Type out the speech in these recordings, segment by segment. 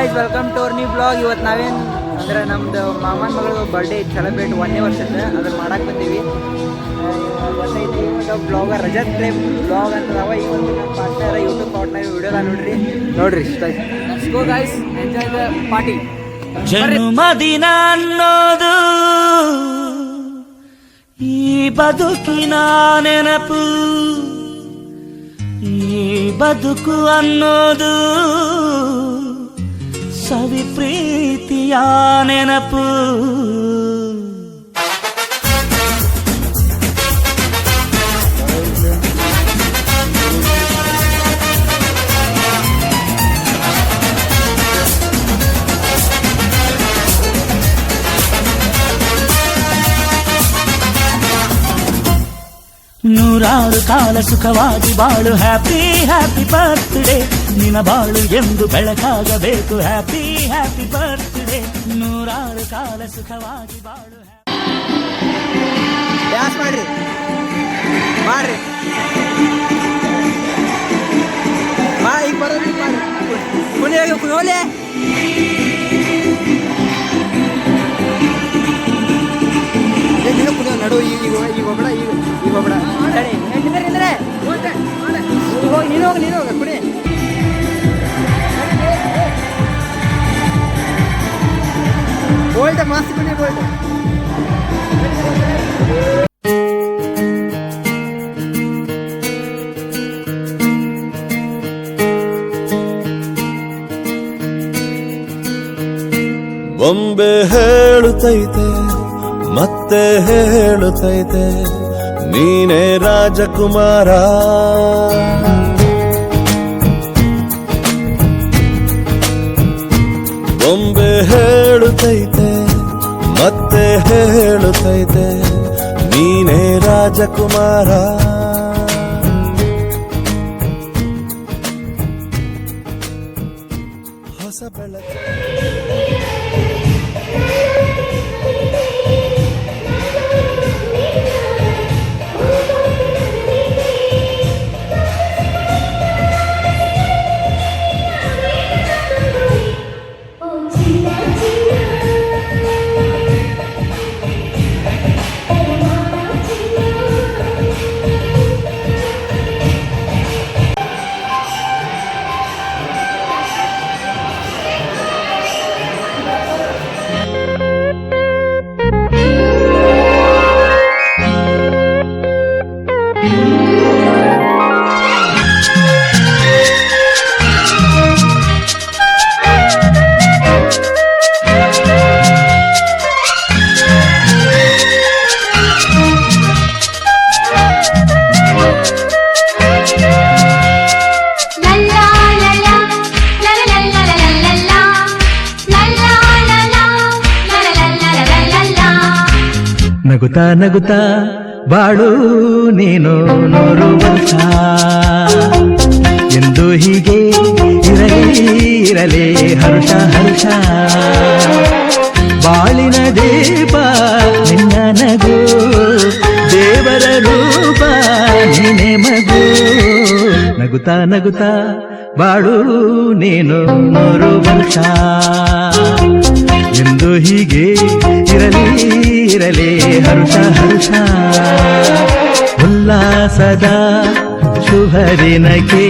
Guys, welcome to our new blog. ಇವತ್ತು ನಾವೇನು ಅಂದರೆ ನಮ್ಮದು ಮಾಮನ ಮಗಳು ಬರ್ಡೇ ಸೆಲೆಬ್ರೇಟ್ 1ನೇ ವರ್ಷದ ಅದನ್ನು ಮಾಡಕ್ಕೆ ಬಂದೀವಿ. ಗೊತ್ತೈತಿ ಇವಾಗ ಬ್ಲಾಗರ್ ರಜತ್ ಕ್ಲೇಮ್ ಬ್ಲಾಗ್ ಅಂತದವ. ಈಗ ಒಂದು ನಮ್ಮ ಪಾರ್ಟ್ನರ್ ಯೂಟ್ಯೂಬ್ ಪಾರ್ಟ್ನರ್ ವಿಡಿಯೋದ ನೋಡ್ರಿ ಇಷ್ಟ go guys, enjoy the party. ಜನ್ಮದಿನ ಅನ್ನೋದು ಈ ಬದುಕಿನ ನೆನಪು, ಈ ಬದುಕು ಅನ್ನೋದು ಸವಿ ಪ್ರೀತಿಯ ನೆನಪು. ನೂರಾರು ಕಾಲ ಸುಖವಾಗಿ ಬಾಳು, ಹ್ಯಾಪಿ ಹ್ಯಾಪಿ ಬರ್ತ್ಡೇ. ನಿನ್ನ ಬಾಳು ಎಂದು ಬೆಳಕಾಗಬೇಕು, ಹ್ಯಾಪಿ ಹ್ಯಾಪಿ ಬರ್ತ್ಡೇ. ನೂರಾರು ಕಾಲ ಸುಖವಾಗಿ ಬಾಳು. ಡ್ಯಾನ್ಸ್ ಮಾಡ್ರಿ ಈಗ ಬರೋದು ಮಾಡಿ ಕುಣೋಲೆ. ನಡು ಈಗ ಒಬ್ಬಡ ನೀನು ಹೋಗ ಕುಡಿ. ಗೋಲ್ಡ್ ಮಾಸ್ತಿ ಕುಡಿ ಗೋಲ್ಡ್. ಬೊಂಬೆ ಹೇಳುತ್ತೈತೆ ಮತ್ತೆ ಹೇಳುತ್ತೈತೆ, ನೀನೇ ರಾಜಕುಮಾರ. ಬೊಂಬೆ ಹೇಳುತ್ತೈತೆ ಮತ್ತೆ ಹೇಳುತ್ತೈತೆ, ನೀನೇ ರಾಜಕುಮಾರ. ಹೊಸ ಬೆಳಕು ನಗುತ್ತಾ ನಗುತ್ತಾ ಬಾಳು ನೀನು 100 ವರ್ಷ ಎಂದು ಹೀಗೆ ಇರಲಿ ಹರ್ಷ ಹರ್ಷ. ಬಾಳಿನ ದೀಪ ನಿನ್ನ ನಗು, ದೇವರ ರೂಪ ನೀನೆ ಮಗು. ನಗುತ್ತಾ ನಗುತ್ತಾ ಬಾಳು ನೀನು 100 ವರ್ಷ ಎಂದು ಹೀಗೆ ಇರಲಿ ಹರ್ಷ ಹರ್ಷ. ಉಲ್ಲಾಸದ ಶುಭ ದಿನಕ್ಕೆ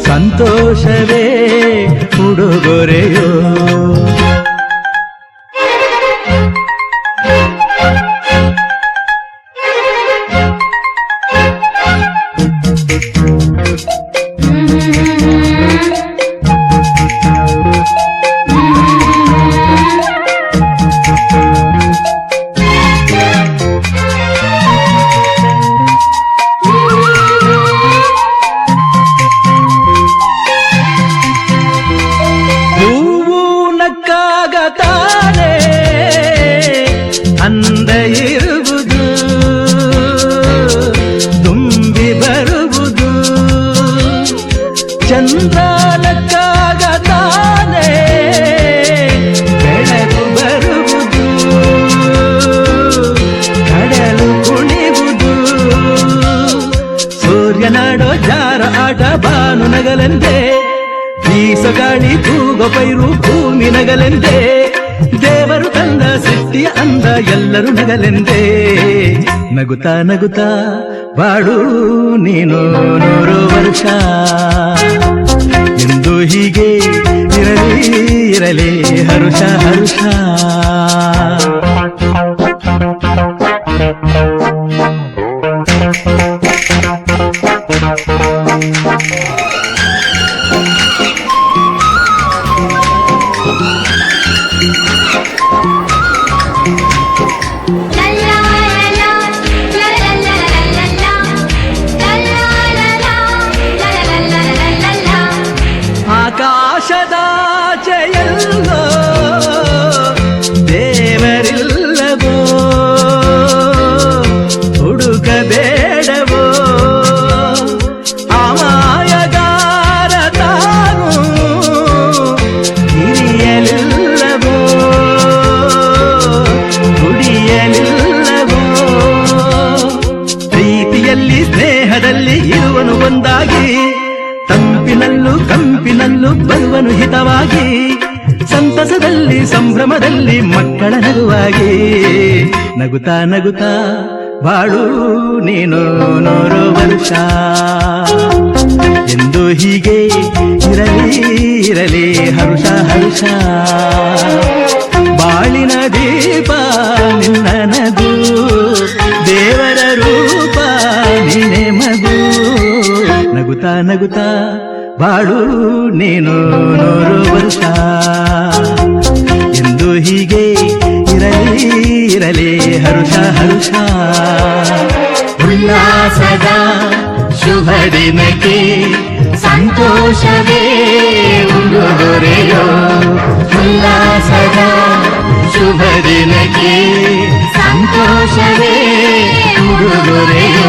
ಸಂತೋಷವೇ ಉಡುಗೊರೆಯೋ. ಅಂದ ಇರುವುದು ತುಂಬಿ ಬರುವುದು, ಚಂದ್ರನಕ್ಕಾಗ ತಾನೇ ಬೆಳಕು ಬರುವುದು, ಕಡಲು ಕುಣಿವುದು, ಸೂರ್ಯನಾಡೋ ಜಾರ ಆಟ ಬಾನು ನಗಲೆಂದೇ ಬೀಸಗಾಳಿ ತೂಗೋ ಪೈರು ಭೂಮಿ ನಗಲೆಂದೇ ದೇವರು ತಂದ ಸೃಷ್ಟಿಯ ಅಂದ ಎಲ್ಲರೂ ನಗಲೆಂದೇ ನಗುತ್ತಾ ನಗುತ್ತಾ ಬಾಳು ನೀನು 100 ವರ್ಷ ಎಂದು ಹೀಗೆ ಇರಲಿ ಇರಲಿ ಹರುಷ ಹರುಷ ಆಕಾಶದಾಚೆಯಲ್ಲೋ ದೇವರಿಲ್ಲವೋ ಹುಡುಕಬೇಡವೋ ಅಮಾಯಗಾರ ತಾನು ಹಿರಿಯಲಿಲ್ಲವೋ ಹುಡಿಯಲಿಲ್ಲವೋ ಪ್ರೀತಿಯಲ್ಲಿ ಸ್ನೇಹದಲ್ಲಿ ಇರುವನು ಒಂದಾಗಿ ತಂಪಿನಲ್ಲೂ ಕಂಪಿನಲ್ಲೂ ಬರುವನು ಹಿತವಾಗಿ ಸಂತಸದಲ್ಲಿ ಸಂಭ್ರಮದಲ್ಲಿ ಮಕ್ಕಳ ನಗುವಾಗಿ ನಗುತ್ತಾ ನಗುತ್ತಾ ಬಾಳು ನೀನು 100 ವರ್ಷ ಎಂದು ಹೀಗೆ ಇರಲಿ ಇರಲಿ ಹರುಷ ಹರುಷ ಬಾಳಿನ ದೀಪ ನಿನ್ನ ನಗು ದೇವರ ರೂಪ ನೀನೆ ಮಗು ನಗುತ್ತಾ ನಗುತ್ತಾ ಬಾಳು ನೀನು 100 ವರ್ಷ ಎಂದು ಹೀಗೆ ಇರಲಿ ಇರಲಿ ಹರುಷ ಹರುಷ ಉಲ್ಲಾಸದ ಶುಭ ದಿನಕ್ಕೆ ಸಂತೋಷವೇ ಉಡುಗೊರೆಯೋ ಉಲ್ಲಾಸದ ಶುಭ ದಿನಕ್ಕೆ ಸಂತೋಷವೇ ಉಡುಗೊರೆಯೋ